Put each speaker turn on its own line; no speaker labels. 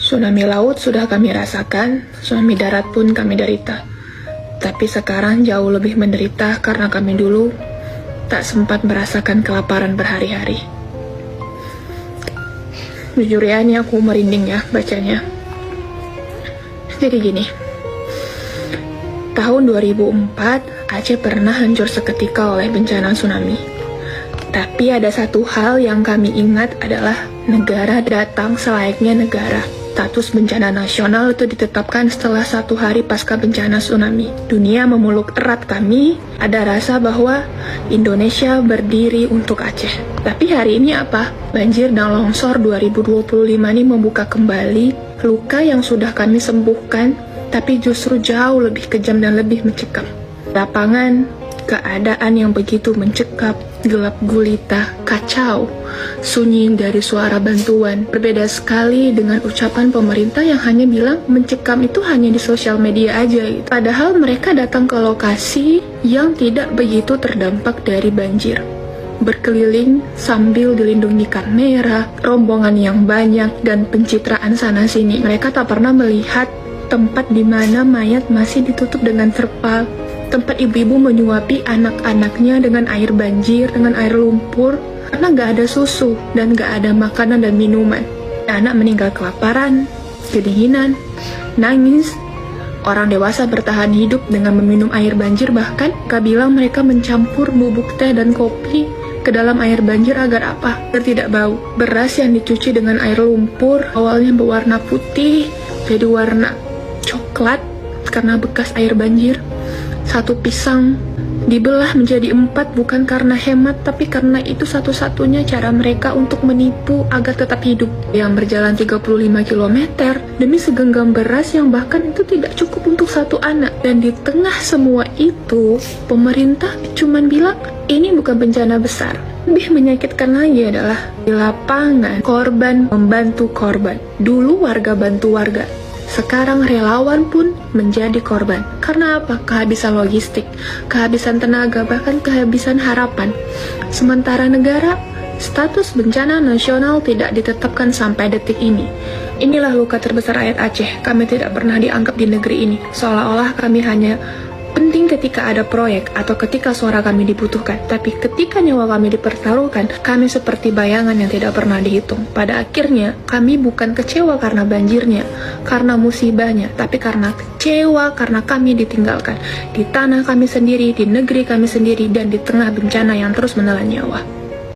Tsunami laut sudah kami rasakan, tsunami darat pun kami derita. Tapi sekarang jauh lebih menderita karena kami dulu tak sempat merasakan kelaparan berhari-hari. Jujur ya, ini aku merinding ya bacanya. Jadi gini, tahun 2004 Aceh pernah hancur seketika oleh bencana tsunami. Tapi ada satu hal yang kami ingat adalah negara datang selayaknya negara. Status bencana nasional itu ditetapkan setelah 1 hari pasca bencana tsunami. Dunia memeluk erat kami, ada rasa bahwa Indonesia berdiri untuk Aceh. Tapi hari ini apa? Banjir dan longsor 2025 ini membuka kembali luka yang sudah kami sembuhkan, tapi justru jauh lebih kejam dan lebih mencekam. Lapangan, keadaan yang begitu mencekam, gelap gulita, kacau, sunyi dari suara bantuan. Berbeda sekali dengan ucapan pemerintah yang hanya bilang mencekam itu hanya di sosial media aja gitu. Padahal mereka datang ke lokasi yang tidak begitu terdampak dari banjir. Berkeliling sambil dilindungi kamera, rombongan yang banyak, dan pencitraan sana-sini. Mereka tak pernah melihat tempat di mana mayat masih ditutup dengan terpal, tempat ibu-ibu menyuapi anak-anaknya dengan air banjir, dengan air lumpur, karena nggak ada susu dan nggak ada makanan dan minuman. Anak meninggal kelaparan, kedinginan, nangis. Orang dewasa bertahan hidup dengan meminum air banjir, bahkan mereka bilang mereka mencampur bubuk teh dan kopi ke dalam air banjir agar apa? Agar tidak bau. Beras yang dicuci dengan air lumpur awalnya berwarna putih jadi warna coklat karena bekas air banjir. Satu pisang dibelah menjadi 4 bukan karena hemat, tapi karena itu satu-satunya cara mereka untuk menipu agar tetap hidup. Yang berjalan 35 km demi segenggam beras yang bahkan itu tidak cukup untuk 1 anak. Dan di tengah semua itu, pemerintah cuman bilang ini bukan bencana besar. Lebih menyakitkan lagi adalah di lapangan korban membantu korban. Dulu warga bantu warga, sekarang relawan pun menjadi korban. Karena apa? Kehabisan logistik, kehabisan tenaga, bahkan kehabisan harapan. Sementara negara, status bencana nasional tidak ditetapkan sampai detik ini. Inilah luka terbesar rakyat Aceh. Kami tidak pernah dianggap di negeri ini. Seolah-olah kami hanya penting ketika ada proyek atau ketika suara kami dibutuhkan. Tapi ketika nyawa kami dipertaruhkan, kami seperti bayangan yang tidak pernah dihitung. Pada akhirnya, kami bukan kecewa karena banjirnya, karena musibahnya, tapi karena kecewa karena kami ditinggalkan di tanah kami sendiri, di negeri kami sendiri, dan di tengah bencana yang terus menelan nyawa.